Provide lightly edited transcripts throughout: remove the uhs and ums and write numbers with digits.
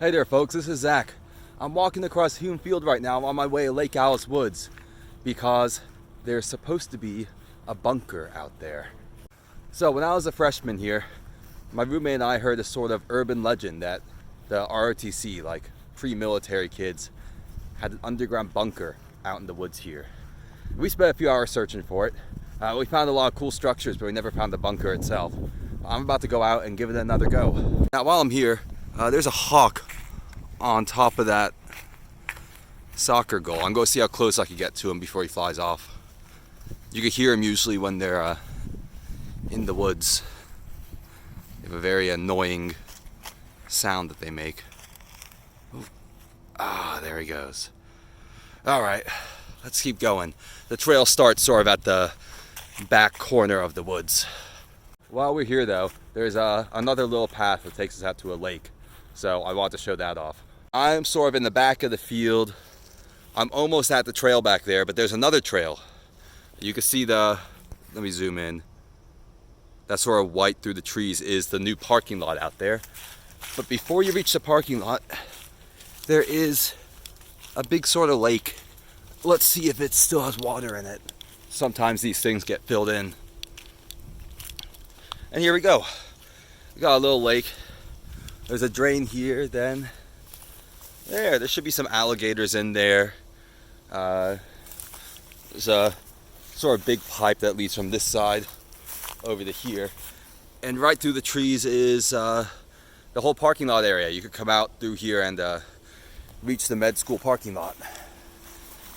Hey there folks, this is Zach. I'm walking across Hume Field right now on my way to Lake Alice Woods because there's supposed to be a bunker out there. So when I was a freshman here, my roommate and I heard a sort of urban legend that the ROTC, like pre-military kids, had an underground bunker out in the woods here. We spent a few hours searching for it. We found a lot of cool structures, but we never found the bunker itself. I'm about to go out and give it another go. Now while I'm here, there's a hawk on top of that soccer goal. I'm going to see how close I can get to him before he flies off. You can hear him usually when they're in the woods. They have a very annoying sound that they make. Ooh. Ah, there he goes. Alright, let's keep going. The trail starts sort of at the back corner of the woods. While we're here though, there's another little path that takes us out to a lake. So I want to show that off. I'm sort of in the back of the field. I'm almost at the trail back there, but there's another trail. You can see let me zoom in. That sort of white through the trees is the new parking lot out there. But before you reach the parking lot, there is a big sort of lake. Let's see if it still has water in it. Sometimes these things get filled in. And here we go. We got a little lake. There's a drain here, then there should be some alligators in there. There's a sort of big pipe that leads from this side over to here. And right through the trees is the whole parking lot area. You could come out through here and reach the med school parking lot.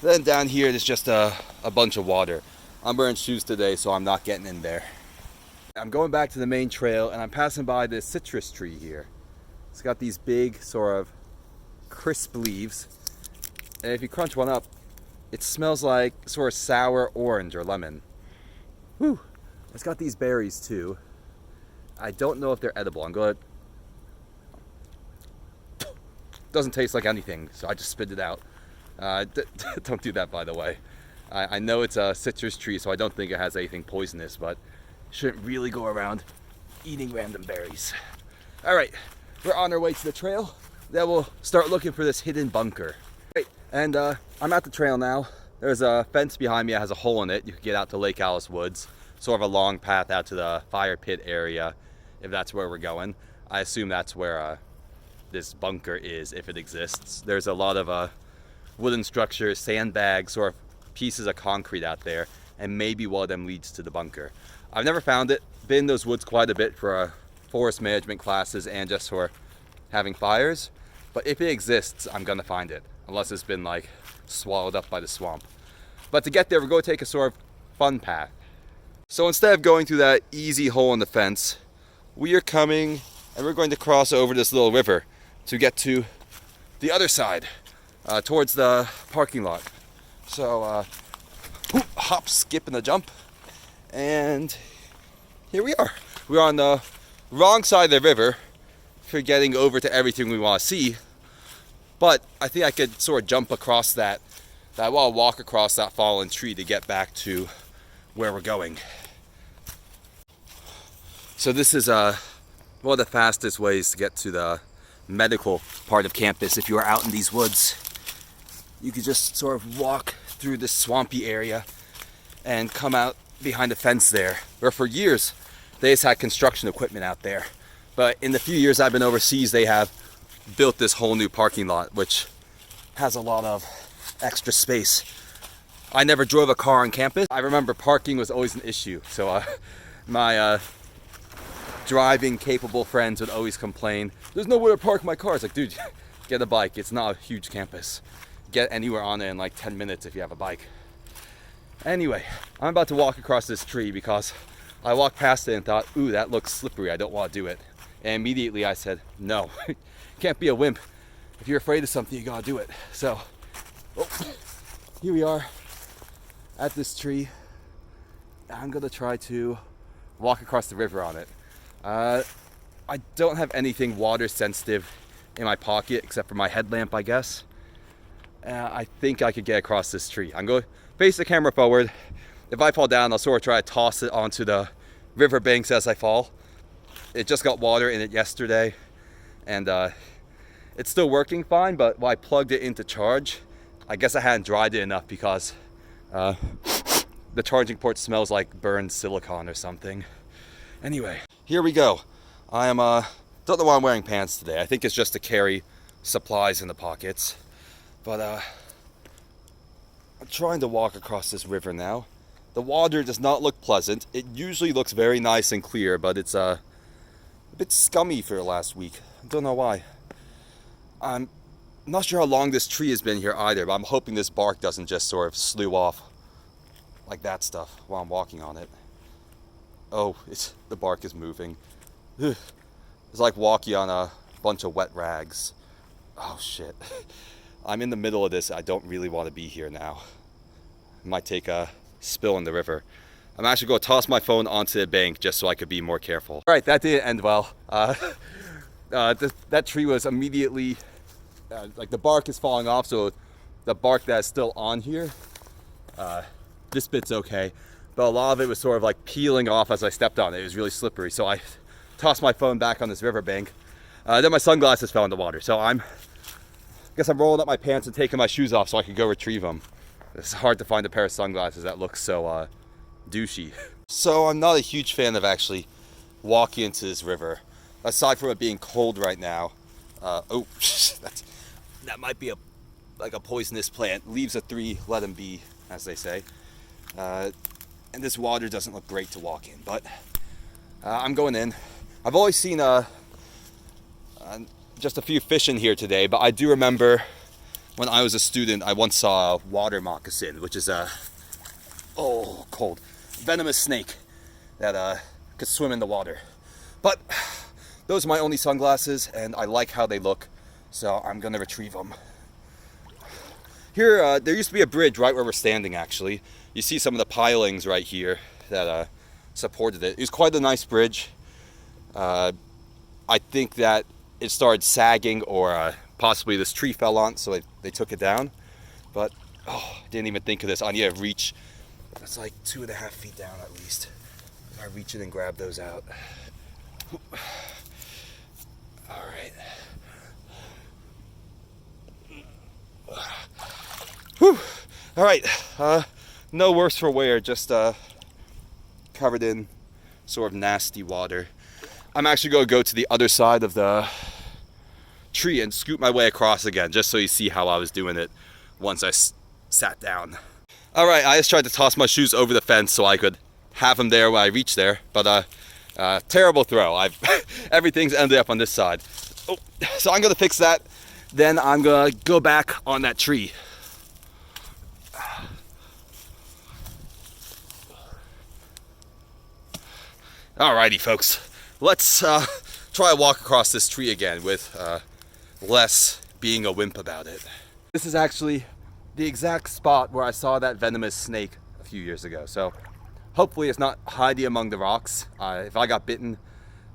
Then down here there's just a bunch of water. I'm wearing shoes today, so I'm not getting in there. I'm going back to the main trail and I'm passing by this citrus tree here. It's got these big sort of crisp leaves, and if you crunch one up, it smells like sort of sour orange or lemon. Whew. It's got these berries too. I don't know if they're edible. I'm going to... Doesn't taste like anything, so I just spit it out. Don't do that, by the way. I know it's a citrus tree, so I don't think it has anything poisonous, but shouldn't really go around eating random berries. All right, we're on our way to the trail. Then we'll start looking for this hidden bunker. Right, and I'm at the trail now. There's a fence behind me that has a hole in it. You can get out to Lake Alice Woods. Sort of a long path out to the fire pit area, if that's where we're going. I assume that's where this bunker is, if it exists. There's a lot of wooden structures, sandbags, or pieces of concrete out there, and maybe one of them leads to the bunker. I've never found it. Been in those woods quite a bit for forest management classes and just for having fires. But if it exists, I'm gonna find it, unless it's been like swallowed up by the swamp. But to get there, we're going to take a sort of fun path. So instead of going through that easy hole in the fence, we are coming and we're going to cross over this little river to get to the other side, towards the parking lot. So hop, skip, and a jump, and here we are. We're on the wrong side of the river for getting over to everything we want to see, but I think I could sort of jump across that wall, walk across that fallen tree to get back to where we're going. So this is one of the fastest ways to get to the medical part of campus. If you are out in these woods, you could just sort of walk through this swampy area and come out behind a fence there, where for years they just had construction equipment out there. But in the few years I've been overseas, they have built this whole new parking lot, which has a lot of extra space. I never drove a car on campus. I remember parking was always an issue. So my driving capable friends would always complain, there's nowhere to park my car. It's like, dude, get a bike. It's not a huge campus. Get anywhere on it in like 10 minutes if you have a bike. Anyway, I'm about to walk across this tree because I walked past it and thought, ooh, that looks slippery. I don't want to do it. And immediately I said, no, can't be a wimp. If you're afraid of something, you gotta do it. So, here we are at this tree. I'm gonna try to walk across the river on it. I don't have anything water sensitive in my pocket except for my headlamp, I guess. I think I could get across this tree. I'm going to face the camera forward. If I fall down, I'll sort of try to toss it onto the river banks as I fall. It just got water in it yesterday, and It's still working fine, but when I plugged it into charge, I guess I hadn't dried it enough because the charging port smells like burned silicone or something. Anyway, here we go. I am don't know why I'm wearing pants today. I think it's just to carry supplies in the pockets. But I'm trying to walk across this river now. The water does not look pleasant. It usually looks very nice and clear, but it's a bit scummy for last week. I don't know why. I'm not sure how long this tree has been here either, but I'm hoping this bark doesn't just sort of slew off like that stuff while I'm walking on it. Oh, the bark is moving. Ugh. It's like walking on a bunch of wet rags. Oh shit. I'm in the middle of this. I don't really want to be here now. I might take a spill in the river. I'm actually going to toss my phone onto the bank just so I could be more careful. All right, that didn't end well. That tree was immediately, like the bark is falling off, so the bark that's still on here, this bit's okay. But a lot of it was sort of like peeling off as I stepped on it. It was really slippery. So I tossed my phone back on this riverbank. Then my sunglasses fell in the water. So I guess I'm rolling up my pants and taking my shoes off so I can go retrieve them. It's hard to find a pair of sunglasses that look so douchey. So I'm not a huge fan of actually walking into this river. Aside from it being cold right now. Oh, that might be like a poisonous plant. Leaves a 3, let them be, as they say. And this water doesn't look great to walk in, but I'm going in. I've always seen just a few fish in here today, but I do remember when I was a student, I once saw a water moccasin, which is a cold, venomous snake that could swim in the water. But those are my only sunglasses, and I like how they look, so I'm gonna retrieve them. Here, there used to be a bridge right where we're standing, actually. You see some of the pilings right here that supported it. It was quite a nice bridge. I think that it started sagging, or possibly this tree fell on, so they took it down. But, I didn't even think of this. I need to reach, that's like 2.5 feet down at least. If I reach it and grab those out. All right. Whew. All right. No worse for wear, just covered in sort of nasty water. I'm actually going to go to the other side of the tree and scoot my way across again, just so you see how I was doing it once I sat down. All right, I just tried to toss my shoes over the fence so I could have them there when I reach there, but terrible throw. Everything's ended up on this side. Oh, so I'm gonna fix that. Then I'm gonna go back on that tree. Alrighty, folks. Let's try to walk across this tree again with less being a wimp about it. This is actually the exact spot where I saw that venomous snake a few years ago. So hopefully it's not hiding among the rocks. If I got bitten,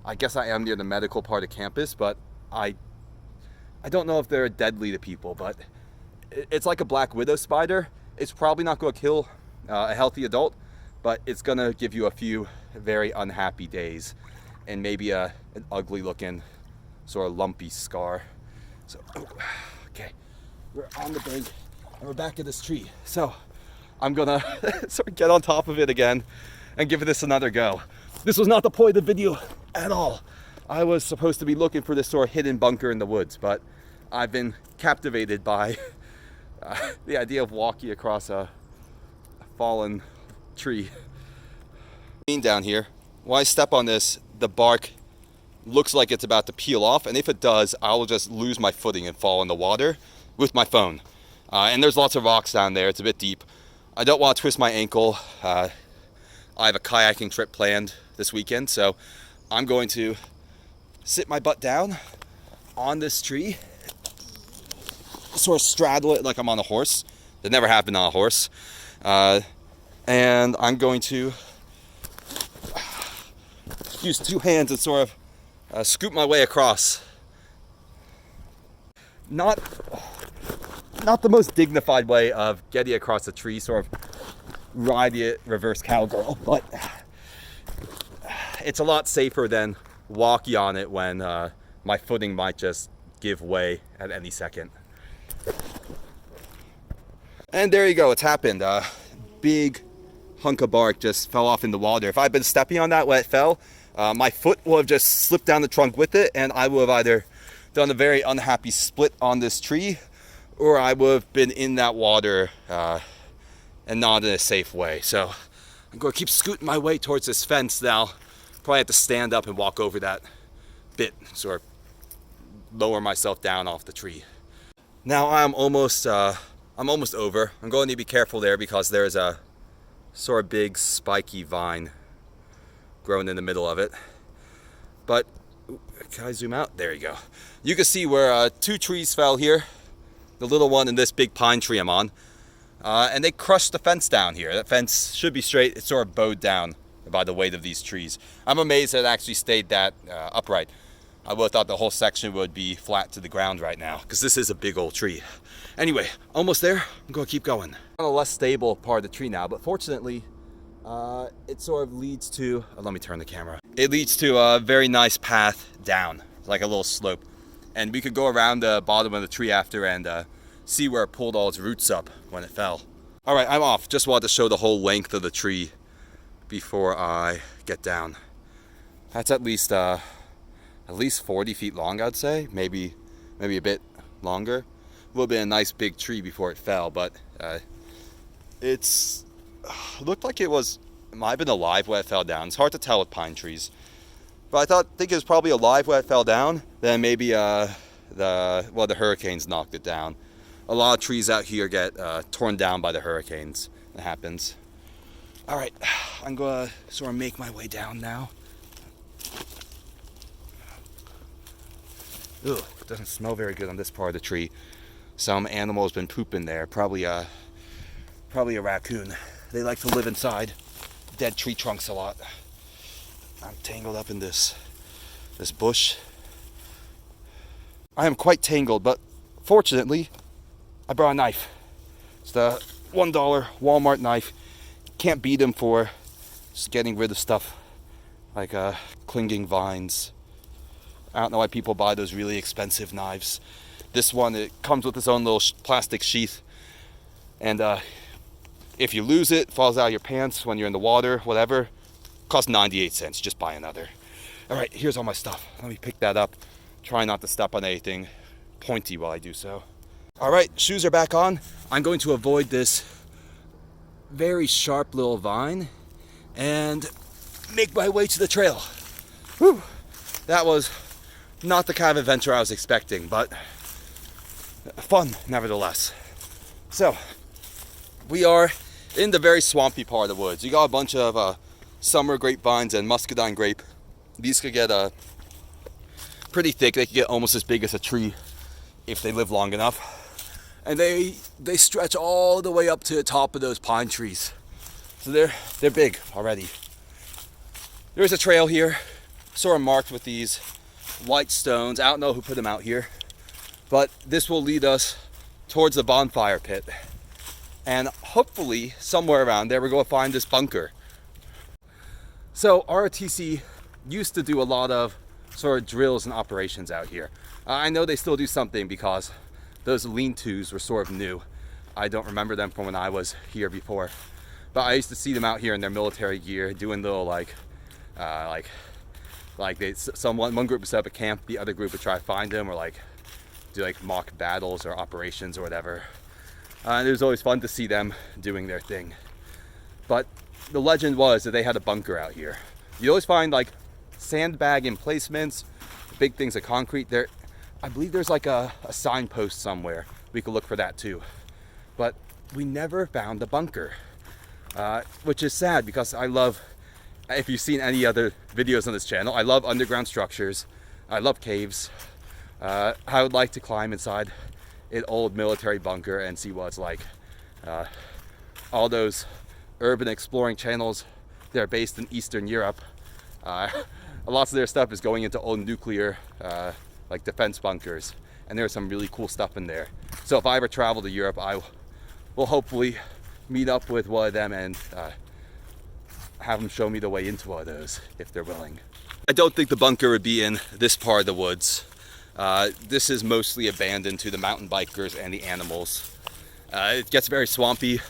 I guess I am near the medical part of campus, but I don't know if they're deadly to people, but it's like a black widow spider. It's probably not going to kill a healthy adult, but it's going to give you a few very unhappy days and maybe an ugly looking sort of lumpy scar. So, okay, we're on the bank and we're back at this tree. So I'm gonna sort of get on top of it again and give this another go. This was not the point of the video at all. I was supposed to be looking for this sort of hidden bunker in the woods, but I've been captivated by the idea of walking across a fallen tree. Down here, when I step on this, the bark looks like it's about to peel off, and if it does, I will just lose my footing and fall in the water with my phone. And there's lots of rocks down there. It's a bit deep. I don't want to twist my ankle. I have a kayaking trip planned this weekend, so I'm going to sit my butt down on this tree, sort of straddle it like I'm on a horse. That never happened on a horse. And I'm going to use 2 hands and sort of scoop my way across. Not the most dignified way of getting across a tree, sort of riding it reverse cowgirl, but it's a lot safer than walking on it when my footing might just give way at any second. And there you go, it's happened. Big hunk of bark just fell off in the water. If I'd been stepping on that when it fell, my foot would have just slipped down the trunk with it, and I would have either done a very unhappy split on this tree, or I would have been in that water and not in a safe way. So I'm going to keep scooting my way towards this fence now. Probably have to stand up and walk over that bit, sort of lower myself down off the tree. Now I'm almost over. I'm going to be careful there because there's a sort of big spiky vine growing in the middle of it. But can I zoom out? There you go. You can see where 2 trees fell here. The little one and this big pine tree I'm on. And they crushed the fence down here. That fence should be straight. It's sort of bowed down by the weight of these trees. I'm amazed that it actually stayed that upright. I would have thought the whole section would be flat to the ground right now, because this is a big old tree. Anyway, almost there. I'm going to keep going. On a less stable part of the tree now, but fortunately, it sort of leads to, let me turn the camera. It leads to a very nice path down, like a little slope. And we could go around the bottom of the tree after and see where it pulled all its roots up when it fell. All right, I'm off. Just wanted to show the whole length of the tree before I get down. That's at least 40 feet long, I'd say. Maybe a bit longer. It would have been a nice big tree before it fell, but it looked like it might have been alive when it fell down. It's hard to tell with pine trees. But I think it was probably alive when it fell down. Then maybe the hurricanes knocked it down. A lot of trees out here get torn down by the hurricanes. It happens. All right, I'm going to sort of make my way down now. Ugh, it doesn't smell very good on this part of the tree. Some animal has been pooping there. Probably a raccoon. They like to live inside dead tree trunks a lot. I'm tangled up in this bush. I am quite tangled, but fortunately, I brought a knife. It's the $1 Walmart knife. Can't beat them for just getting rid of stuff like clinging vines. I don't know why people buy those really expensive knives. This one, it comes with its own little plastic sheath. And if you lose it, falls out of your pants when you're in the water, whatever, costs 98 cents. Just buy another. All right, here's all my stuff. Let me pick that up. Try not to step on anything pointy while I do so. All right, shoes are back on. I'm going to avoid this very sharp little vine and make my way to the trail. Whew. That was not the kind of adventure I was expecting, but fun nevertheless. So, we are in the very swampy part of the woods. You got a bunch of summer grapevines and muscadine grape. These could get pretty thick. They could get almost as big as a tree if they live long enough. And they stretch all the way up to the top of those pine trees. So they're big already. There's a trail here, sort of marked with these white stones. I don't know who put them out here, but this will lead us towards the bonfire pit. And hopefully somewhere around there we're going to find this bunker. So ROTC used to do a lot of sort of drills and operations out here. I know they still do something because those lean-tos were sort of new. I don't remember them from when I was here before, but I used to see them out here in their military gear doing little one group would set up a camp, the other group would try to find them, or do mock battles or operations or whatever. And it was always fun to see them doing their thing. But the legend was that they had a bunker out here. You always find sandbag emplacements, big things of concrete there. I believe there's a signpost somewhere. We could look for that too. But we never found the bunker, which is sad because I love, if you've seen any other videos on this channel, I love underground structures. I love caves. I would like to climb inside an old military bunker and see what it's like. All those urban exploring channels, they're based in Eastern Europe. Lots of their stuff is going into old nuclear defense bunkers, and there's some really cool stuff in there. So if I ever travel to Europe, I will hopefully meet up with one of them and have them show me the way into one of those if they're willing. I don't think the bunker would be in this part of the woods. This is mostly abandoned to the mountain bikers and the animals. It gets very swampy.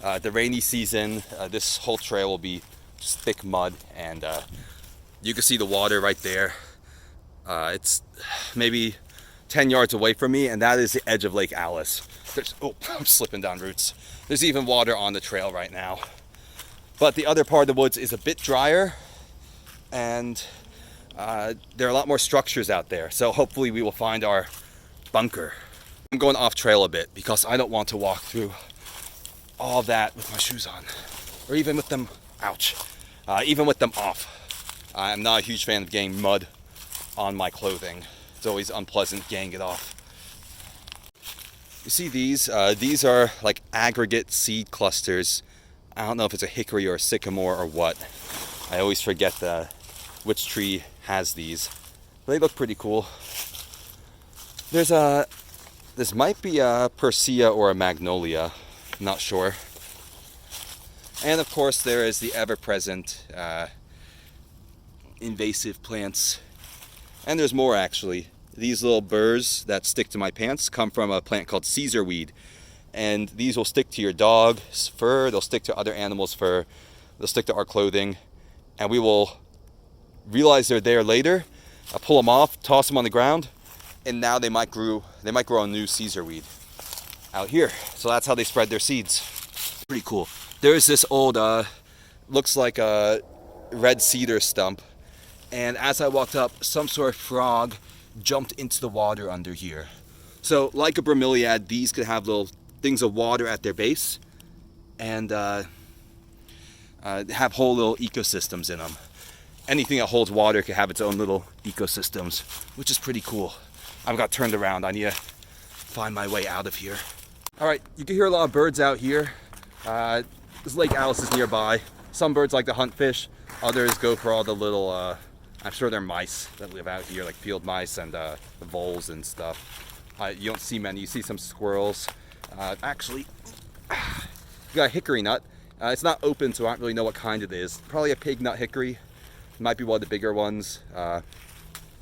The rainy season, this whole trail will be just thick mud, and you can see the water right there. It's maybe 10 yards away from me, and that is the edge of Lake Alice. Oh, I'm slipping down roots. There's even water on the trail right now. But the other part of the woods is a bit drier, and there are a lot more structures out there. So hopefully we will find our bunker. I'm going off trail a bit because I don't want to walk through all that with my shoes on, or even with them, ouch, even with them off. I'm not a huge fan of getting mud on my clothing. It's always unpleasant getting it off. You see these? These are like aggregate seed clusters. I don't know if it's a hickory or a sycamore or what. I always forget which tree has these. They look pretty cool. This might be a persea or a magnolia. I'm not sure. And of course there is the ever-present invasive plants. And there's more actually. These little burrs that stick to my pants come from a plant called Caesar weed. And these will stick to your dog's fur, they'll stick to other animals' fur, they'll stick to our clothing, and we will realize they're there later, pull them off, toss them on the ground, and now they might grow a new Caesar weed out here. So that's how they spread their seeds. Pretty cool. There's this old, looks like a red cedar stump, and as I walked up, some sort of frog jumped into the water under here. So like a bromeliad, these could have little things of water at their base and have whole little ecosystems in them. Anything that holds water could have its own little ecosystems, which is pretty cool. I've got turned around. I need to find my way out of here. All right, you can hear a lot of birds out here. This Lake Alice is nearby. Some birds like to hunt fish. Others go for all the little, I'm sure they're mice that live out here, like field mice and the voles and stuff. You don't see many. You see some squirrels. Actually, you got a hickory nut. It's not open, so I don't really know what kind it is. Probably a pig nut hickory. It might be one of the bigger ones.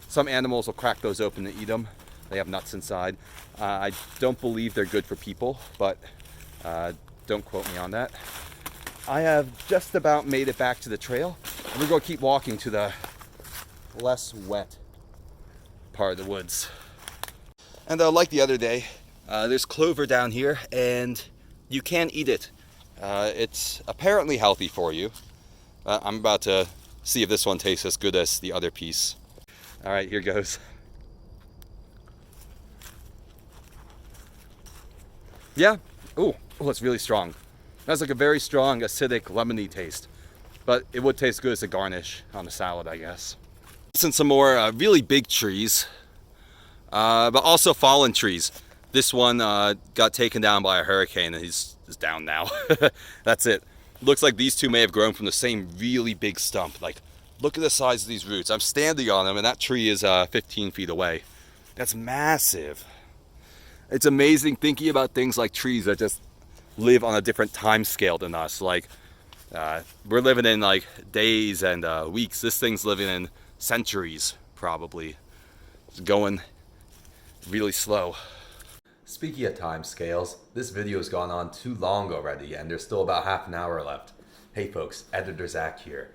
Some animals will crack those open and eat them. They have nuts inside. I don't believe they're good for people, but don't quote me on that. I have just about made it back to the trail. We're going to keep walking to the less wet part of the woods. And like the other day, there's clover down here, and you can eat it. It's apparently healthy for you. I'm about to see if this one tastes as good as the other piece. All right, here goes. Yeah. Oh, it's really strong. It has like a very strong acidic lemony taste, but it would taste good as a garnish on a salad, I guess. And some more really big trees, but also fallen trees. This one got taken down by a hurricane, and he's down now. That's it. Looks like these two may have grown from the same really big stump. Like, look at the size of these roots. I'm standing on them, and that tree is 15 feet away. That's massive. It's amazing thinking about things like trees that just live on a different time scale than us. Like, we're living in like days and weeks. This thing's living in centuries, probably. It's going really slow. Speaking of time scales, this video has gone on too long already, and there's still about half an hour left. Hey folks, Editor Zach here.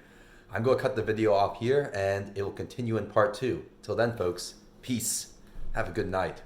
I'm going to cut the video off here, and it will continue in part 2. Till then folks, peace. Have a good night.